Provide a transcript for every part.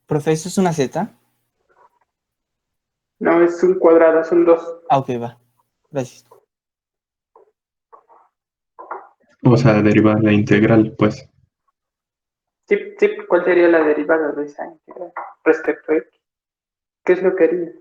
Profe, ¿eso es una Z? No, es un cuadrado, son dos. Ah, ok, va. Gracias. O sea, derivar la integral, pues. Sí, sí, ¿cuál sería la derivada de esa integral respecto a x? ¿Qué es lo que haría?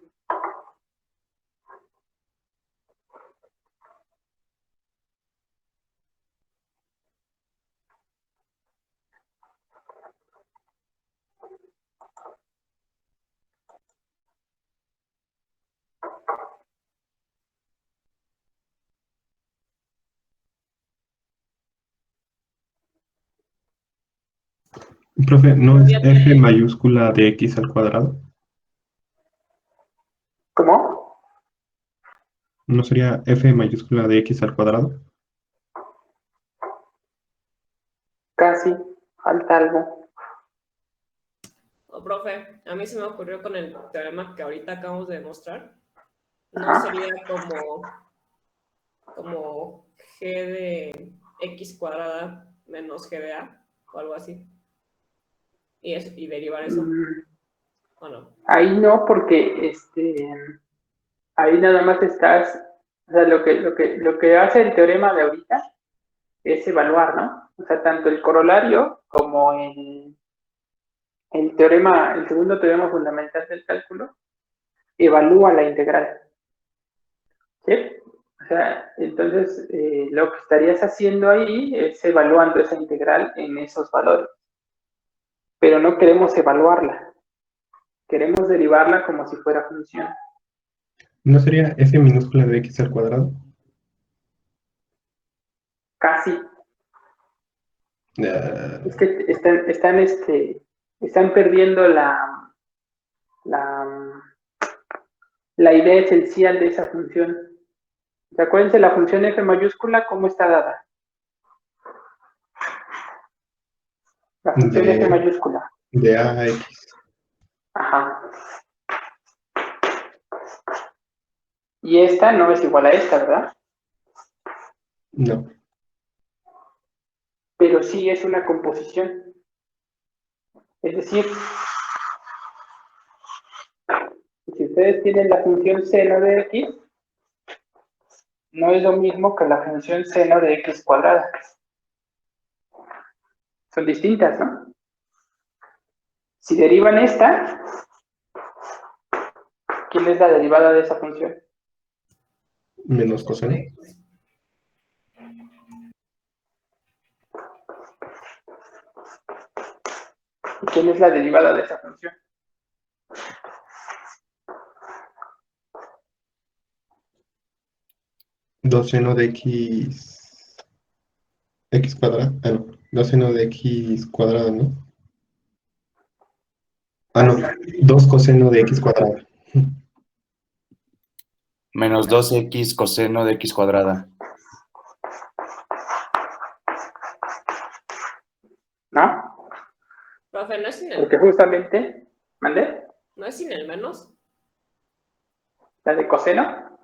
Profe, ¿no es f mayúscula de x al cuadrado? ¿Cómo? ¿No sería f mayúscula de x al cuadrado? Casi, falta algo. Oh, profe, a mí se me ocurrió con el teorema que ahorita acabamos de demostrar. ¿No Ajá. sería como g de x cuadrada menos g de a o algo así? Y derivar eso, ¿o no? Ahí no, porque ahí nada más estás, o sea, lo que hace el teorema de ahorita es evaluar, ¿no? O sea, tanto el corolario como el teorema, el segundo teorema fundamental del cálculo, evalúa la integral. ¿Sí? O sea, entonces lo que estarías haciendo ahí es evaluando esa integral en esos valores. Pero no queremos evaluarla, queremos derivarla como si fuera función. ¿No sería f minúscula de x al cuadrado? Casi. Ah, Es que están perdiendo la, la idea esencial de esa función. Acuérdense, la función f mayúscula, ¿cómo está dada? La función f mayúscula. de a a x. Ajá. Y esta no es igual a esta, ¿verdad? No. Pero sí es una composición. Es decir, si ustedes tienen la función seno de x, no es lo mismo que la función seno de x cuadrada. Son distintas, ¿no? Si derivan esta, ¿quién es la derivada de esa función? Menos coseno. ¿Y quién es la derivada de esa función? Dos seno de x. X cuadrado. Ah, no. Dos seno de x cuadrado, ¿no? Ah, no. 2 coseno de x cuadrado. Menos 2x coseno de x cuadrada. ¿No? Profe, ¿no es sin el Porque justamente, ¿mande? ¿No es sin el menos? ¿La de coseno?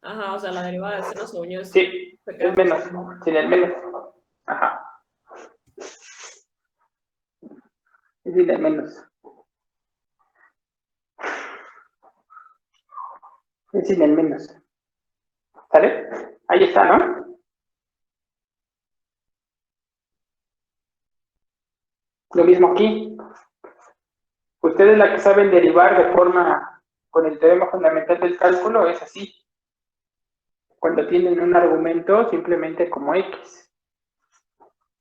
Ajá, o sea, la derivada de seno según yo es... Sí, es menos, sin el menos. Ajá. Es sin el menos. Es sin el menos. ¿Sale? Ahí está, ¿no? Lo mismo aquí. Ustedes la que saben derivar de forma con el teorema fundamental del cálculo es así. Cuando tienen un argumento simplemente como x.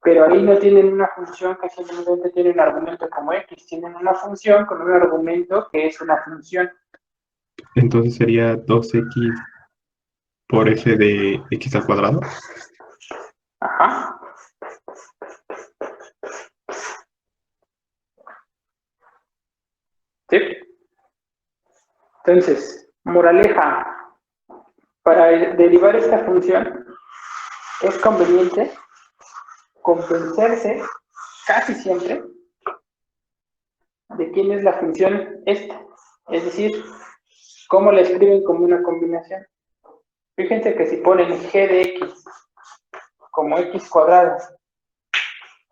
Pero ahí no tienen una función que simplemente tiene un argumento como x. Tienen una función con un argumento que es una función. Entonces sería 2x por f de x al cuadrado. Ajá. ¿Sí? Entonces, moraleja, para derivar esta función es conveniente convencerse casi siempre de quién es la función esta. Es decir, cómo la escriben como una combinación. Fíjense que si ponen g de x como x cuadrado,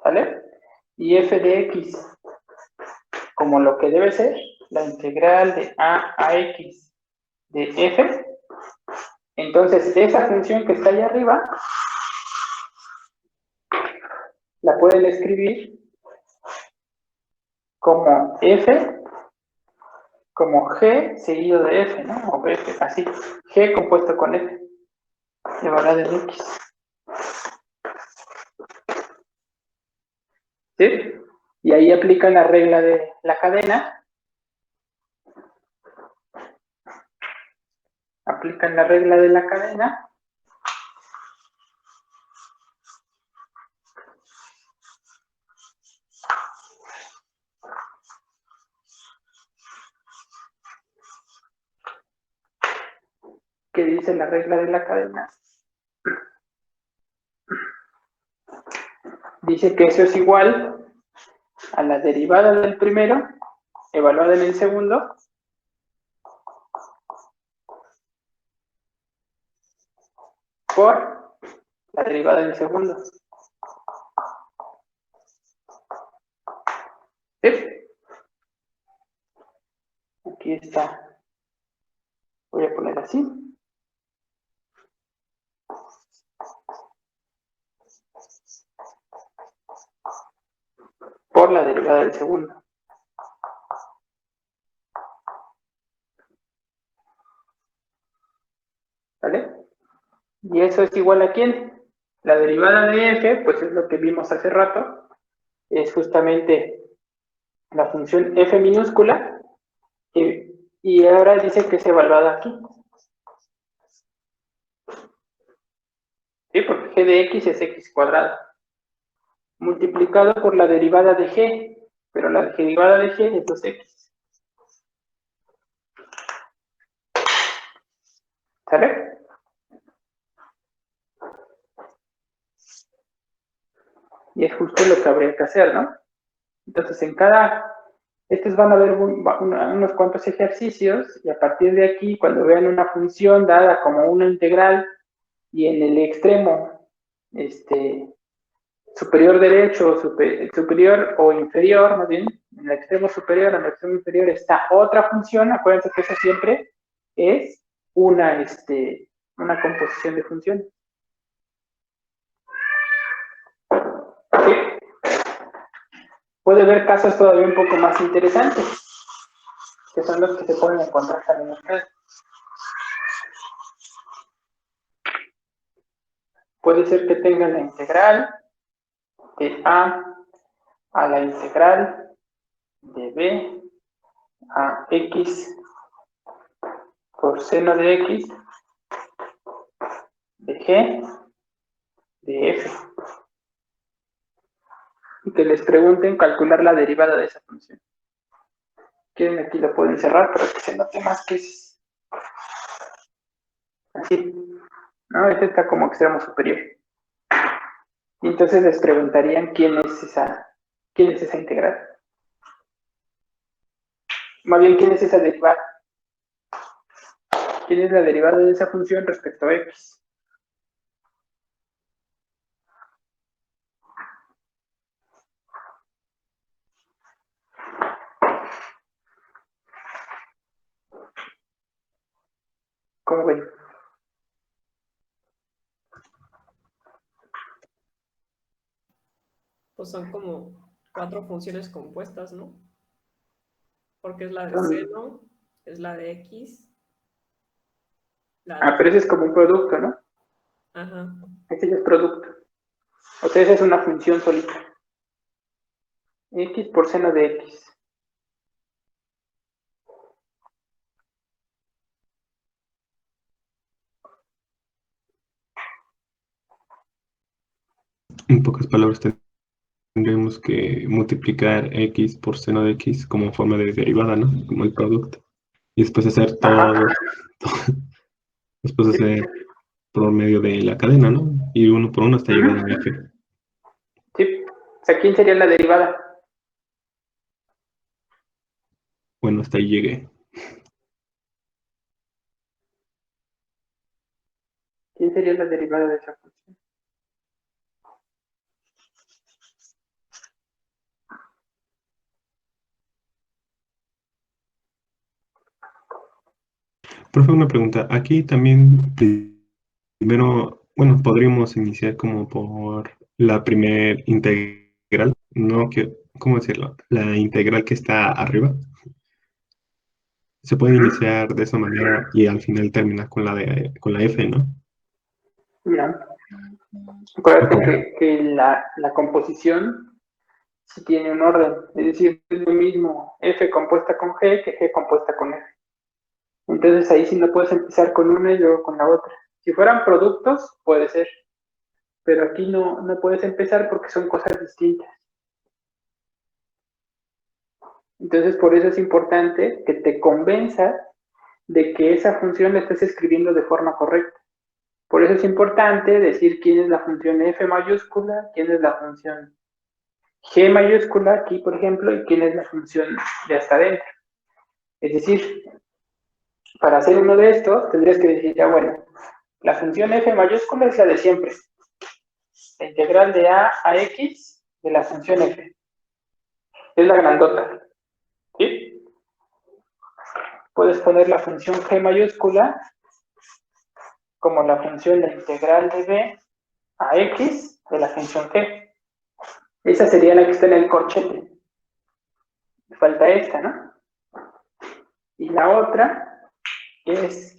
¿vale? Y f de x como lo que debe ser la integral de a x de f. Entonces, esa función que está allá arriba la pueden escribir como f, como g seguido de f, ¿no? O f, así, g compuesto con f, evaluado en x. ¿Sí? Y ahí aplican la regla de la cadena. Aplican la regla de la cadena. ¿Qué dice la regla de la cadena? Dice que eso es igual a la derivada del primero, evaluada en el segundo, por la derivada del segundo. ¿Sí? Aquí está. Voy a poner así. Por la derivada del segundo. ¿Vale? ¿Y eso es igual a quién? La derivada de f, pues es lo que vimos hace rato, es justamente la función f minúscula, y ahora dice que es evaluada aquí. ¿Sí? Porque g de x es x cuadrado, multiplicado por la derivada de g, pero la derivada de g es 2x. ¿Sale? Y es justo lo que habría que hacer, ¿no? Entonces, estos van a ver unos cuantos ejercicios, y a partir de aquí, cuando vean una función dada como una integral, y en el extremo superior derecho, superior o inferior, más bien, en el extremo superior, en el extremo inferior está otra función. Acuérdense que eso siempre es una composición de funciones. ¿Sí? Puede haber casos todavía un poco más interesantes, que son los que se pueden encontrar también ustedes. Puede ser que tengan la integral de a la integral de b a x por seno de x de g de f. Y que les pregunten calcular la derivada de esa función. Quieren, aquí lo pueden cerrar para que se note más que es así, ¿no? Este está como extremo superior. Y entonces les preguntarían quién es esa integral. Más bien, ¿quién es esa derivada? ¿Quién es la derivada de esa función respecto a x? ¿Cómo ven? Pues son como 4 funciones compuestas, ¿no? Porque es la de Son- seno, es la de x, la de... pero ese es como un producto, ¿no? Ajá. Este ya es producto. O sea, esa es una función solita. X por seno de x. En pocas palabras, tendremos que multiplicar x por seno de x como forma de derivada, ¿no? Como el producto. Y después hacer Ajá. todo, después Sí. hacer por medio de la cadena, ¿no? Y uno por uno hasta llegar a f. Sí. O sea, ¿quién sería la derivada? Bueno, hasta ahí llegué. ¿Quién sería la derivada de esa función? Profe, una pregunta. Aquí también primero, bueno, podríamos iniciar como por la primer integral, no que, ¿cómo decirlo? La integral que está arriba. Se puede iniciar de esa manera y al final terminar con con la F, ¿no? No. ¿O Acuérdate cómo? que la composición sí tiene un orden, es decir, es lo mismo F compuesta con G que G compuesta con F. Entonces ahí sí no puedes empezar con una y luego con la otra. Si fueran productos, puede ser, pero aquí no puedes empezar porque son cosas distintas. Entonces por eso es importante que te convenzas de que esa función la estés escribiendo de forma correcta. Por eso es importante decir quién es la función F mayúscula, quién es la función G mayúscula aquí, por ejemplo, y quién es la función de hasta adentro. Es decir, para hacer uno de estos, tendrías que decir, ya bueno, la función F mayúscula es la de siempre. La integral de a x de la función F. Es la grandota. ¿Sí? Puedes poner la función G mayúscula como la función la integral de b a x de la función G. Esa sería la que está en el corchete. Falta esta, ¿no? Y la otra es,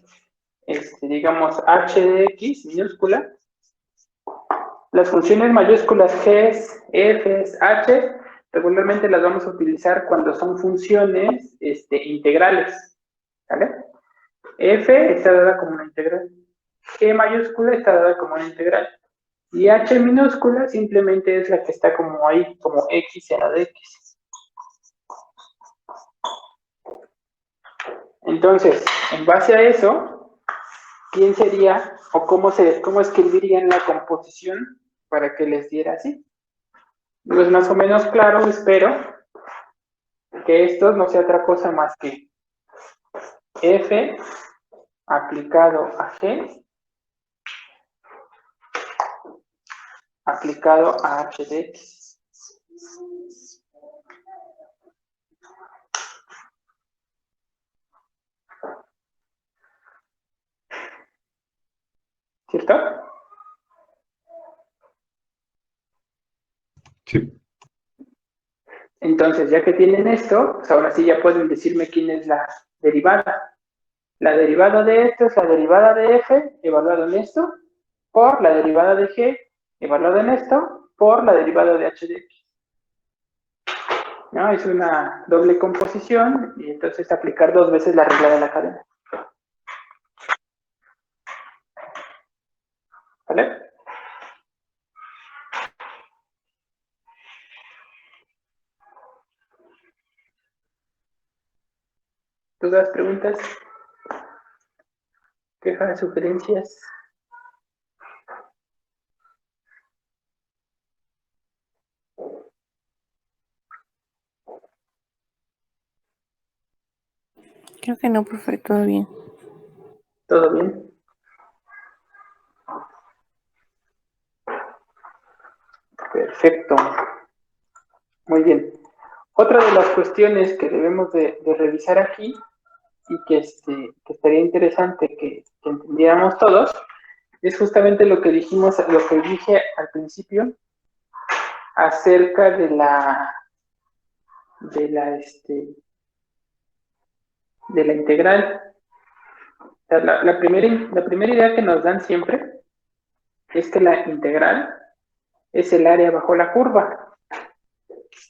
digamos, h de x minúscula. Las funciones mayúsculas g, f, h, regularmente las vamos a utilizar cuando son funciones integrales. ¿Vale? F está dada como una integral. G mayúscula está dada como una integral. Y h minúscula simplemente es la que está como ahí, como x en la de x. Entonces, en base a eso, ¿quién sería o cómo escribirían la composición para que les diera así? Pues más o menos claro, espero que esto no sea otra cosa más que F aplicado a G aplicado a h de x. ¿Cierto? Sí. Entonces, ya que tienen esto, pues ahora sí ya pueden decirme quién es la derivada. La derivada de esto es la derivada de f, evaluado en esto, por la derivada de g, evaluado en esto, por la derivada de h de x. ¿No? Es una doble composición y entonces aplicar dos veces la regla de la cadena. ¿Vale? ¿Dudas, preguntas? ¿Quejas, sugerencias? Creo que no, profe, todo bien. ¿Todo bien? Perfecto. Muy bien. Otra de las cuestiones que debemos de revisar aquí y que estaría interesante que entendiéramos todos es justamente lo que dijimos, lo que dije al principio acerca de la integral. La primera idea que nos dan siempre es que la integral es el área bajo la curva.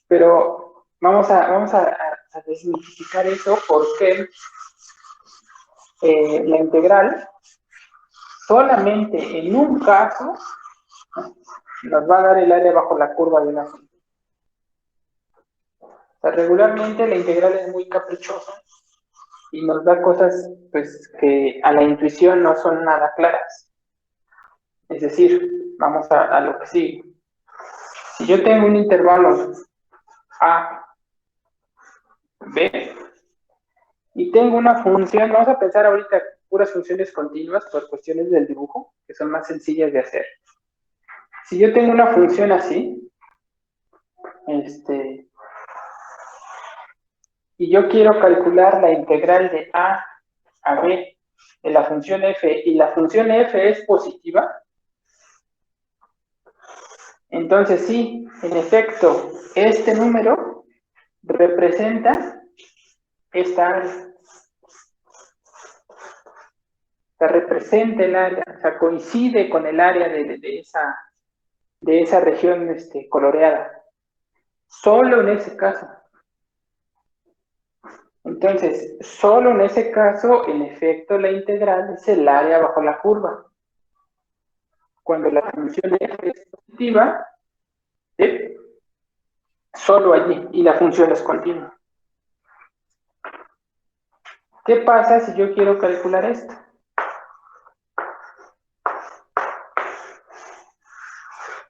Pero vamos a desmitificar eso porque la integral solamente en un caso nos va a dar el área bajo la curva de una función. O sea, regularmente la integral es muy caprichosa y nos da cosas pues que a la intuición no son nada claras. Es decir, vamos a lo que sigue. Si yo tengo un intervalo A, B, y tengo una función, vamos a pensar ahorita puras funciones continuas por cuestiones del dibujo, que son más sencillas de hacer. Si yo tengo una función así, y yo quiero calcular la integral de A a B en la función f y la función f es positiva, entonces sí, en efecto, este número representa esta área. O sea, representa el área, o sea, coincide con el área de esa región coloreada. Solo en ese caso. Entonces, solo en ese caso, en efecto, la integral es el área bajo la curva. Cuando la función f es positiva, ¿sí? Solo allí, y la función es continua. ¿Qué pasa si yo quiero calcular esto?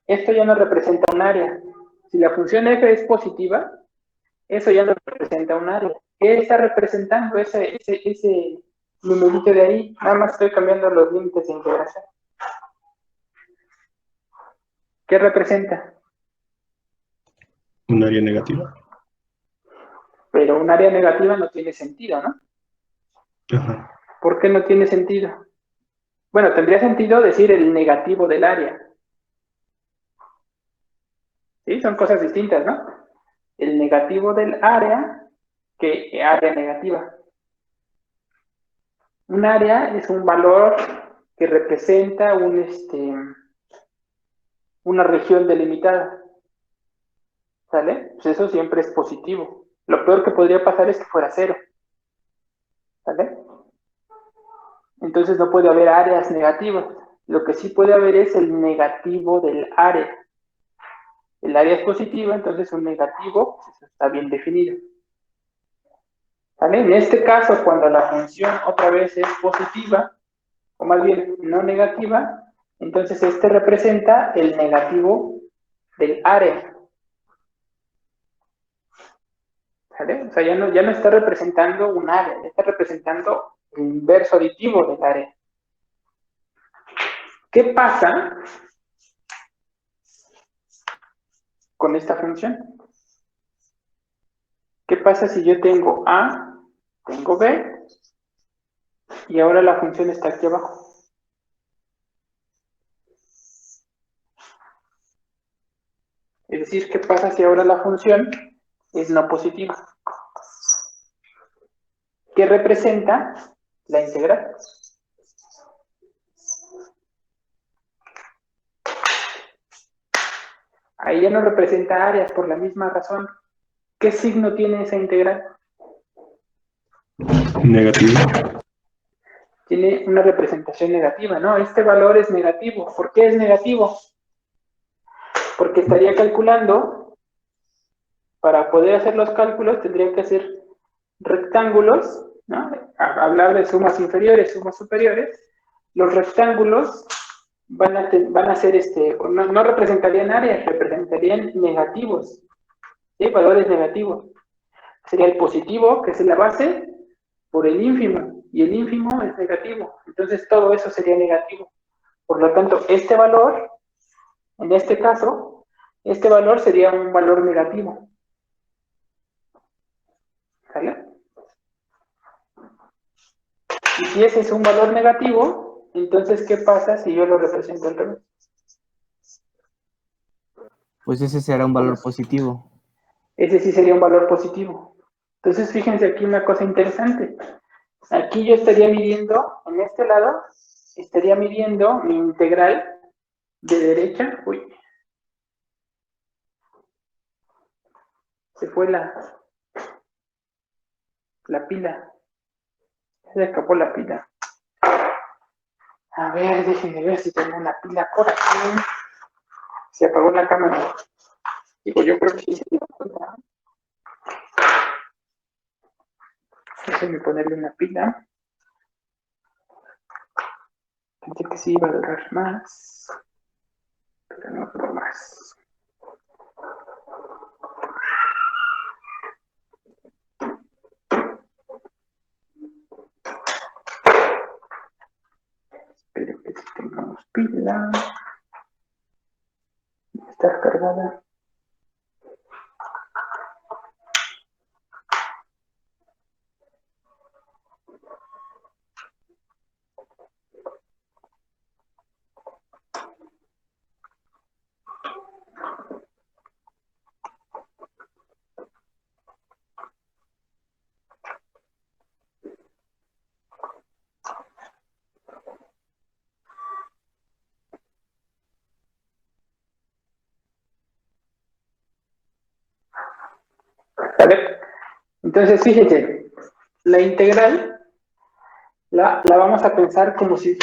Esto ya no representa un área. Si la función f es positiva, eso ya no representa un área. ¿Qué está representando ese numerito de ahí? Nada más estoy cambiando los límites de integración. ¿Qué representa? Un área negativa. Pero un área negativa no tiene sentido, ¿no? Ajá. ¿Por qué no tiene sentido? Bueno, tendría sentido decir el negativo del área. ¿Sí? Son cosas distintas, ¿no? El negativo del área que área negativa. Un área es un valor que representa una región delimitada. ¿Sale? Pues eso siempre es positivo. Lo peor que podría pasar es que fuera cero. ¿Sale? Entonces no puede haber áreas negativas. Lo que sí puede haber es el negativo del área. El área es positiva, entonces un negativo, pues eso está bien definido. ¿Sale? En este caso, cuando la función otra vez es positiva, o más bien no negativa, entonces este representa el negativo del área. ¿Sale? O sea, ya no está representando un área, ya está representando el inverso aditivo del área. ¿Qué pasa con esta función? ¿Qué pasa si yo tengo A, tengo B, y ahora la función está aquí abajo? Es decir, ¿qué pasa si ahora la función es no positiva? ¿Qué representa la integral? Ahí ya no representa áreas por la misma razón. ¿Qué signo tiene esa integral? Negativo. Tiene una representación negativa, ¿no? Este valor es negativo. ¿Por qué es negativo? Porque estaría calculando, para poder hacer los cálculos, tendría que hacer rectángulos, ¿no? Hablar de sumas inferiores, sumas superiores. Los rectángulos van a ser, no representarían áreas, representarían negativos, ¿sí? Valores negativos. Sería el positivo, que es la base, por el ínfimo, y el ínfimo es negativo. Entonces todo eso sería negativo. Por lo tanto, este valor, en este caso, este valor sería un valor negativo. ¿Sale? Y si ese es un valor negativo, entonces, ¿qué pasa si yo lo represento al revés? Pues ese será un valor positivo. Ese sí sería un valor positivo. Entonces, fíjense aquí una cosa interesante. Aquí yo estaría midiendo, en este lado, estaría midiendo mi integral de derecha. Uy, se fue la pila. Se escapó la pila. A ver, déjenme ver si tengo una pila por aquí. Se apagó la cámara. Digo, yo creo que sí se dio cuenta. Déjenme ponerle una pila. Pensé que sí iba a durar más, pero no duró más. Espero que sí tengamos pila. Está cargada. ¿Sale? Entonces, fíjense, la integral la vamos a pensar como si,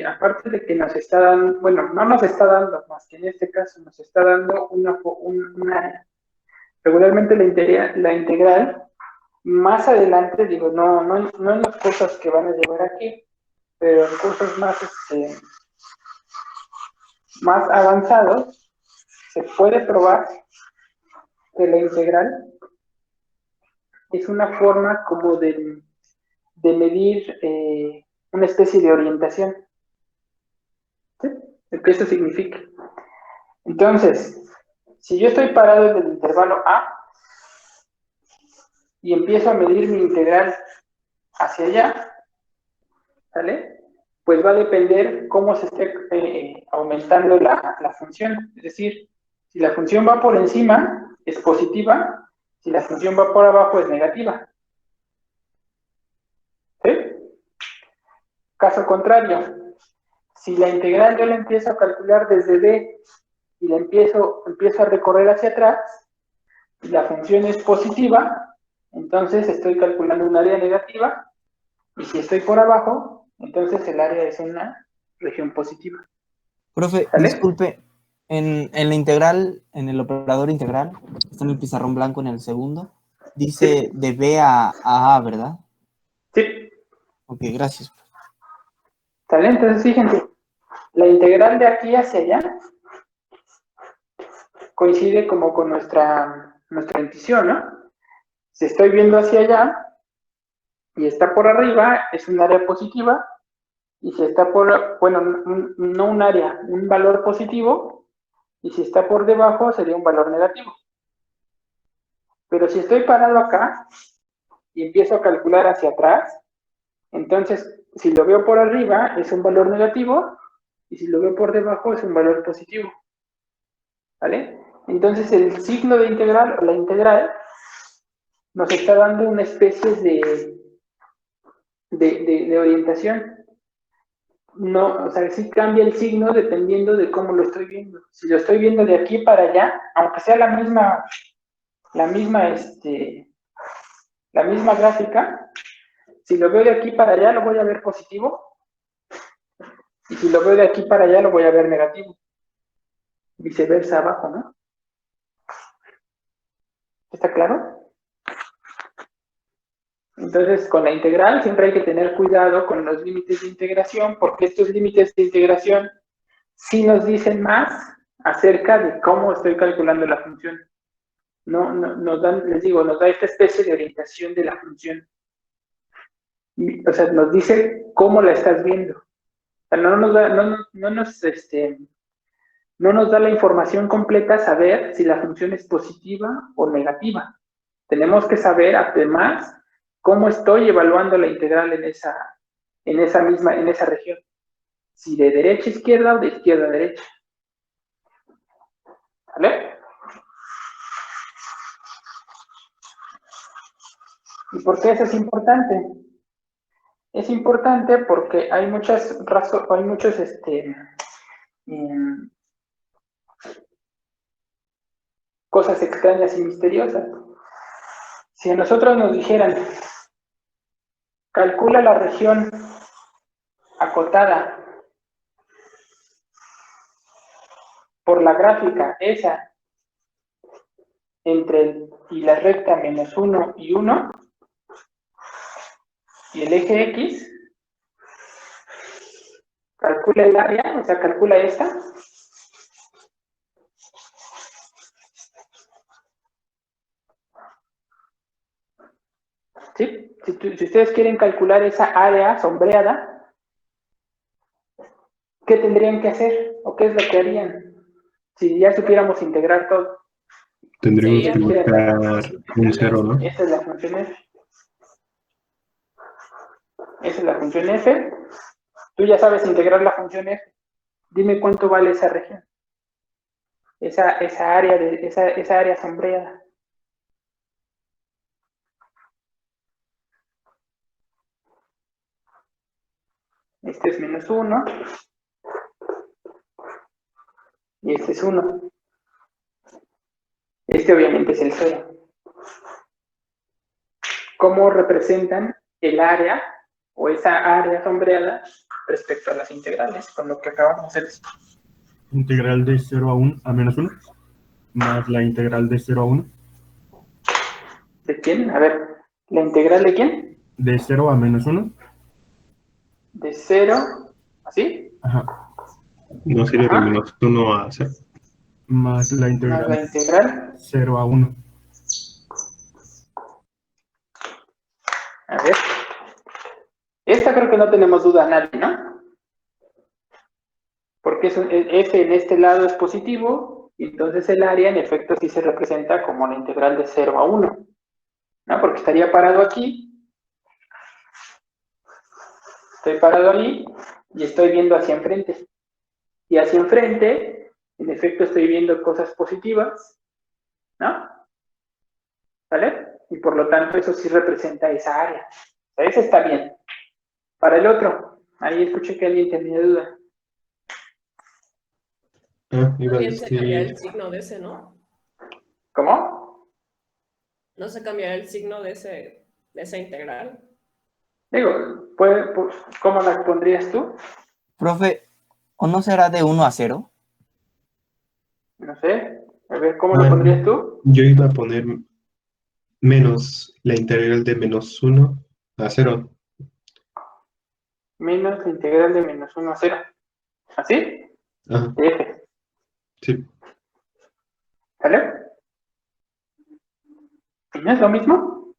aparte de que nos está dando, bueno, no nos está dando, más que en este caso nos está dando un área. Regularmente la integral, más adelante, digo, no en los cursos que van a llevar aquí, pero en cursos más avanzados, se puede probar que la integral es una forma como de medir una especie de orientación. ¿Sí? Lo que esto significa. Entonces, si yo estoy parado en el intervalo A y empiezo a medir mi integral hacia allá, ¿sale? Pues va a depender cómo se esté aumentando la función. Es decir, si la función va por encima, es positiva. Si la función va por abajo, es negativa. ¿Sí? Caso contrario, si la integral yo la empiezo a calcular desde B y la empiezo a recorrer hacia atrás, y la función es positiva, entonces estoy calculando un área negativa, y si estoy por abajo, entonces el área es una región positiva. Profe, ¿Sale? disculpe, en la integral, en el operador integral, está en el pizarrón blanco en el segundo, dice de B a A, ¿verdad? Sí. Ok, gracias. ¿Sale? Entonces, fíjense, la integral de aquí hacia allá coincide como con nuestra intuición, ¿no? Si estoy viendo hacia allá y está por arriba, es un área positiva, y si está bueno, no un área, un valor positivo, y si está por debajo sería un valor negativo. Pero si estoy parado acá y empiezo a calcular hacia atrás, entonces si lo veo por arriba es un valor negativo, y si lo veo por debajo es un valor positivo. ¿Vale? Entonces el signo de integral, o la integral, nos está dando una especie de orientación. No, o sea, sí cambia el signo dependiendo de cómo lo estoy viendo. Si lo estoy viendo de aquí para allá, aunque sea la misma gráfica, si lo veo de aquí para allá lo voy a ver positivo, y si lo veo de aquí para allá lo voy a ver negativo. Viceversa abajo, ¿no? ¿Está claro? Entonces, con la integral siempre hay que tener cuidado con los límites de integración, porque estos límites de integración sí nos dicen más acerca de cómo estoy calculando la función. Nos dan, les digo, nos da esta especie de orientación de la función. O sea, nos dice cómo la estás viendo. O sea, no nos da la información completa saber si la función es positiva o negativa. Tenemos que saber, además, cómo estoy evaluando la integral en esa región. Si de derecha a izquierda o de izquierda a derecha. ¿Vale? ¿Y por qué eso es importante? Es importante porque hay muchos cosas extrañas y misteriosas. Si a nosotros nos dijeran, calcula la región acotada por la gráfica esa y la recta menos 1 y 1 y el eje X, calcula el área, o sea, calcula esta. ¿Sí? Si ustedes quieren calcular esa área sombreada, ¿qué tendrían que hacer? ¿O qué es lo que harían? Si ya supiéramos integrar todo. Tendríamos Sí, que buscar un cero, ¿no? Esta es la función F. Esa es la función F. Tú ya sabes integrar la función F. Dime cuánto vale esa región. Esa área sombreada. Este es menos 1. Y este es 1. Este obviamente es el 0. cómo representan el área o esa área sombreada respecto a las integrales, con lo que acabamos de hacer. Integral de 0 a 1 a menos 1 más la integral de 0 a 1 ¿De quién? A ver, ¿la integral de quién? de 0 a menos 1. De 0, ¿así? Ajá. No sería de Ajá. menos 1 a 0. Más la Más integral la de integral. 0 a 1. A ver. Esta creo que no tenemos duda nadie, ¿no? Porque F en este lado es positivo, y entonces el área en efecto sí se representa como la integral de 0 a 1, ¿no? Porque estaría parado aquí, estoy parado ahí, y estoy viendo hacia enfrente. Y hacia enfrente, en efecto estoy viendo cosas positivas, ¿no? ¿Vale? Y por lo tanto eso sí representa esa área. O sea, ese está bien. Para el otro, ahí escuché que alguien tenía duda. Iba a También se cambiará el decir, signo de ese, ¿no? ¿Cómo? No se cambiará el signo de esa integral. Digo, ¿cómo la pondrías tú? Profe, ¿o no será de 1 a 0? No sé. A ver, ¿cómo lo pondrías tú? yo iba a poner menos la integral de menos 1 a 0. Menos la integral de menos 1 a 0. ¿Así? Ajá, De F. sí, ¿Sale? ¿Y no es lo mismo?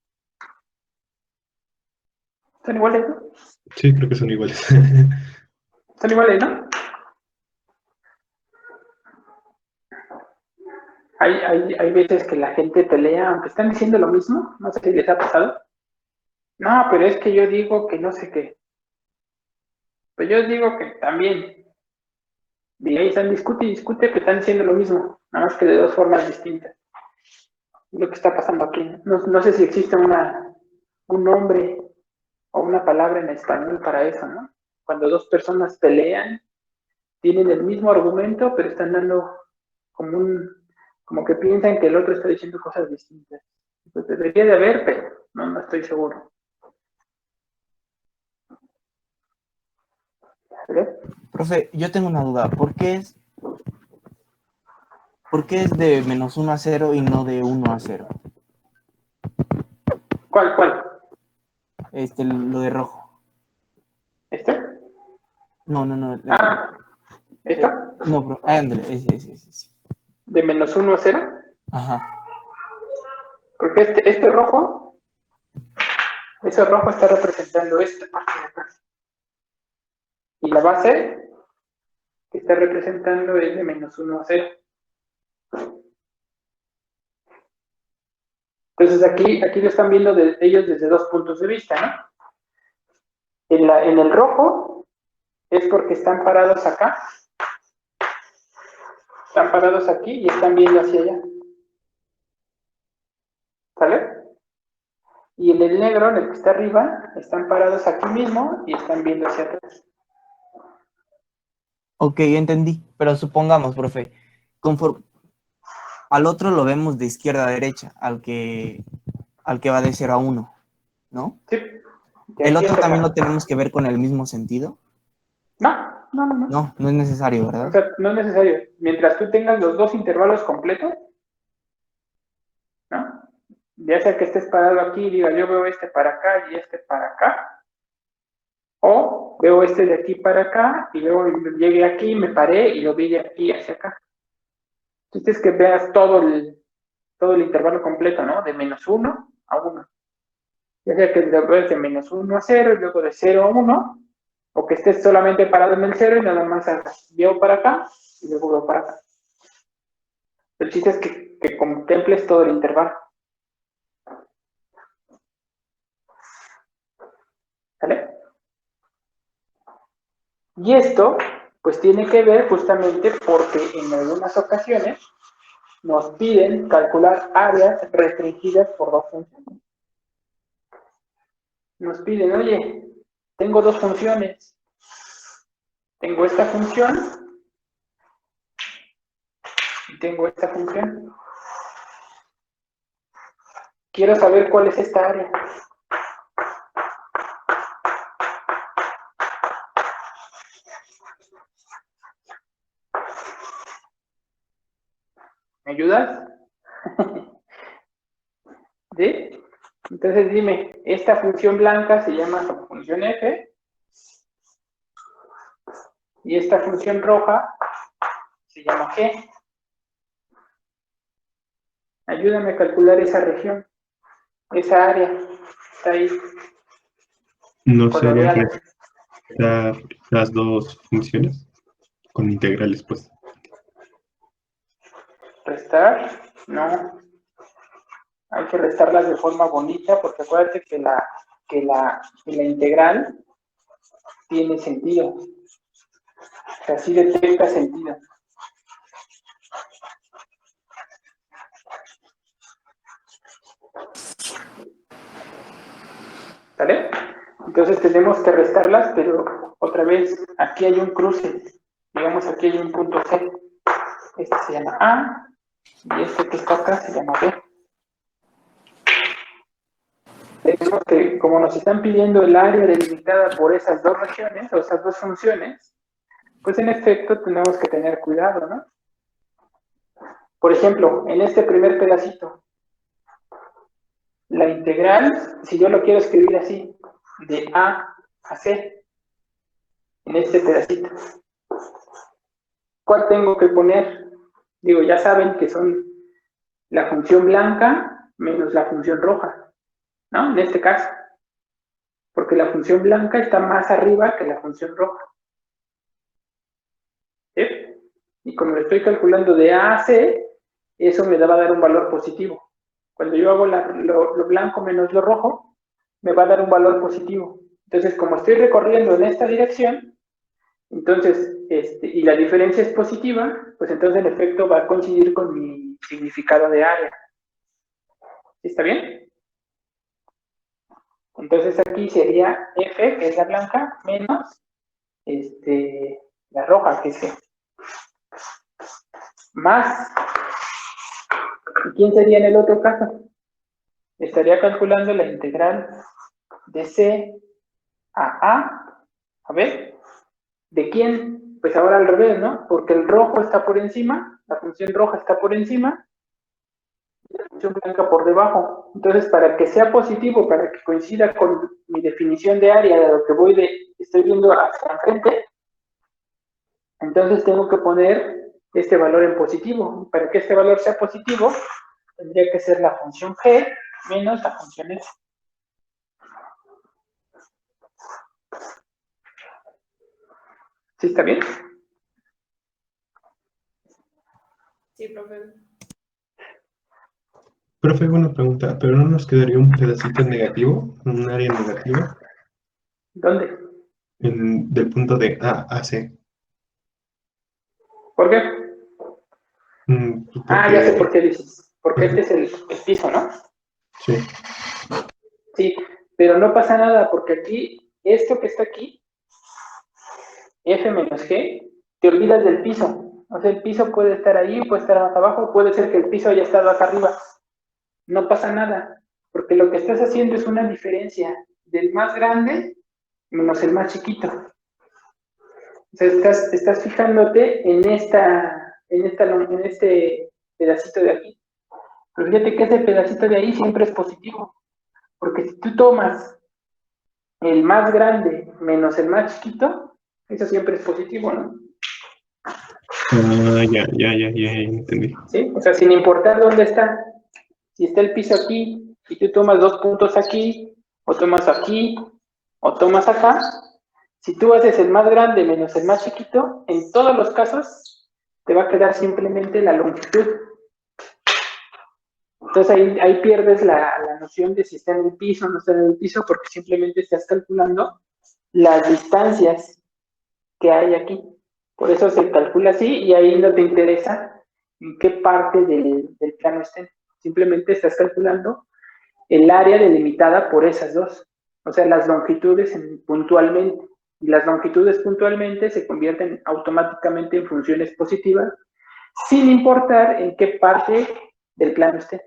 Son iguales, ¿no? sí, creo que son iguales. Son iguales, ¿no? Hay veces que la gente pelea, aunque están diciendo lo mismo, no sé si les ha pasado. No, pero es que yo digo que no sé qué. Pues yo digo que también. Y ahí están discute y discute que están diciendo lo mismo, nada más que de dos formas distintas. Es lo que está pasando aquí. No sé si existe un nombre o una palabra en español para eso, ¿no? Cuando dos personas pelean, tienen el mismo argumento, pero están dando como que piensan que el otro está diciendo cosas distintas. Pues debería de haber, pero no estoy seguro. ¿Vale? Profe, yo tengo una duda. ¿Por qué es de menos 1 a 0 y no de 1 a 0? ¿Cuál? Lo de rojo. ¿Este? No. Ah, ¿esto? No, ándale, ese. ¿De menos 1 a 0? Ajá. Porque este rojo, ese rojo está representando esta parte de acá. Y la base que está representando es de menos 1 a 0. Entonces aquí lo están viendo ellos desde dos puntos de vista, ¿no? En el rojo es porque están parados acá. Están parados aquí y están viendo hacia allá. ¿Sale? Y en el negro, en el que está arriba, están parados aquí mismo y están viendo hacia atrás. Ok, entendí. Pero supongamos, profe, al otro lo vemos de izquierda a derecha, al que va de 0 a 1, ¿no? Sí. ¿El otro también lo tenemos que ver con el mismo sentido? No. No es necesario, O ¿verdad? sea, no es necesario. Mientras tú tengas los dos intervalos completos, ¿no? Ya sea que estés parado aquí y diga, yo veo este para acá y este para acá. O veo este de aquí para acá y luego llegué aquí, me paré y lo vi de aquí hacia acá. Entonces es que veas todo el intervalo completo, ¿no? De menos 1 a 1. Ya sea que lo veas de menos 1 a 0 y luego de 0 a 1, o que estés solamente parado en el 0 y nada más hagas, veo para acá y luego veo para acá. El chiste es que contemples todo el intervalo. ¿Vale? Y esto, pues tiene que ver justamente porque en algunas ocasiones nos piden calcular áreas restringidas por dos funciones. Nos piden, oye, tengo dos funciones. Tengo esta función y tengo esta función. Quiero saber cuál es esta área. ¿Me ayudas? ¿Sí? Entonces dime, esta función blanca se llama función f y esta función roja se llama g. Ayúdame a calcular esa región, esa área. Está ahí. ¿No sería coloreada. restar las dos funciones con integrales, pues? ¿Restar? No. Hay que restarlas de forma bonita porque acuérdate que la integral tiene sentido. O sea, sí detecta sentido. ¿Vale? Entonces tenemos que restarlas, pero otra vez, aquí hay un cruce. Digamos, aquí hay un punto C. Este se llama A y este que está acá se llama B. Tenemos que, como nos están pidiendo el área delimitada por esas dos regiones, o esas dos funciones, pues en efecto tenemos que tener cuidado, ¿no? Por ejemplo, en este primer pedacito, la integral, si yo lo quiero escribir así, de A a C, en este pedacito, ¿cuál tengo que poner? Digo, ya saben que son la función blanca menos la función roja, ¿no? En este caso, porque la función blanca está más arriba que la función roja. ¿Sí? Y como lo estoy calculando de A a C, eso me va a dar un valor positivo. Cuando yo hago lo blanco menos lo rojo, me va a dar un valor positivo. Entonces, como estoy recorriendo en esta dirección, entonces, y la diferencia es positiva, pues entonces el efecto va a coincidir con mi significado de área. ¿Está bien? Entonces aquí sería F, que es la blanca, menos la roja, que es G. Más. ¿Y quién sería en el otro caso? Estaría calculando la integral de C a ver, ¿de quién? Pues ahora al revés, ¿no? Porque el rojo está por encima, la función roja está por encima, y la función blanca por debajo. Entonces, para que sea positivo, para que coincida con mi definición de área, de lo que estoy viendo hacia enfrente, entonces tengo que poner este valor en positivo. Para que este valor sea positivo, tendría que ser la función g menos la función f. ¿Sí está bien? Sí, profe. Profe, una pregunta, ¿pero no nos quedaría un pedacito negativo, un área negativa, ¿Dónde? del punto de A a C? ¿Por qué? Pues Ah, ya sé porque, por qué dices. Porque ajá, este es el piso, ¿no? sí, Sí, pero no pasa nada, porque aquí, esto que está aquí, F menos G, te olvidas del piso. O sea, el piso puede estar ahí, puede estar más abajo, puede ser que el piso haya estado acá arriba. No pasa nada, porque lo que estás haciendo es una diferencia del más grande menos el más chiquito. O sea, estás fijándote en este pedacito de aquí. Pero fíjate que ese pedacito de ahí siempre es positivo, porque si tú tomas el más grande menos el más chiquito, eso siempre es positivo, ¿no? ya entendí. ¿Sí? O sea, sin importar dónde está. Si está el piso aquí y tú tomas 2 puntos aquí, o tomas aquí, o tomas acá, si tú haces el más grande menos el más chiquito, en todos los casos te va a quedar simplemente la longitud. Entonces ahí pierdes la noción de si está en el piso o no está en el piso, porque simplemente estás calculando las distancias que hay aquí. Por eso se calcula así y ahí no te interesa en qué parte del plano estén. Simplemente estás calculando el área delimitada por esas dos. O sea, las longitudes puntualmente. Y las longitudes puntualmente se convierten automáticamente en funciones positivas, sin importar en qué parte del plano estén.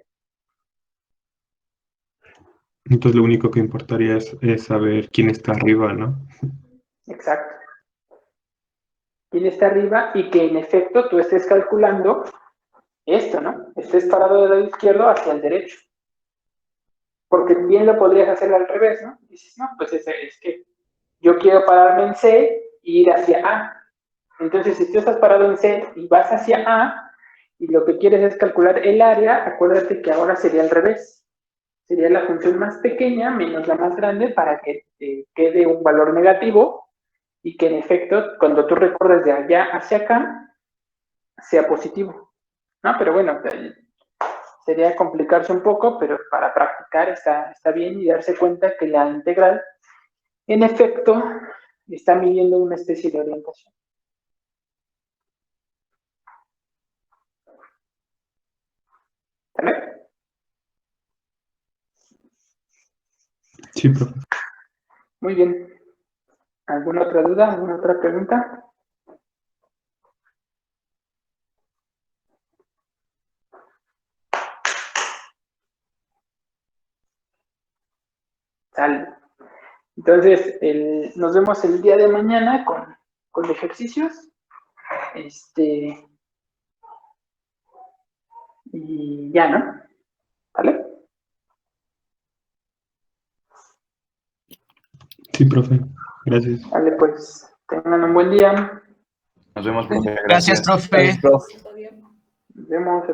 Entonces lo único que importaría es saber quién está arriba, ¿no? Exacto. Quién está arriba y que en efecto tú estés calculando esto, ¿no? Estés parado del lado izquierdo hacia el derecho. Porque bien lo podrías hacer al revés, ¿no? Dices, no, pues es que yo quiero pararme en C e ir hacia A. Entonces, si tú estás parado en C y vas hacia A, y lo que quieres es calcular el área, acuérdate que ahora sería al revés. Sería la función más pequeña menos la más grande para que te quede un valor negativo y que en efecto, cuando tú recorres de allá hacia acá, sea positivo. ¿No? Pero bueno, sería complicarse un poco, pero para practicar está bien y darse cuenta que la integral, en efecto, está midiendo una especie de orientación. ¿Vale? Sí, profe. Muy bien. ¿Alguna otra duda? ¿Alguna otra pregunta? Sale. Entonces, nos vemos el día de mañana con ejercicios. Y ya, ¿no? ¿Vale? Sí, profe. Gracias. Vale, pues tengan un buen día. Nos vemos, profe. Gracias, profe. Otro día. Nos vemos.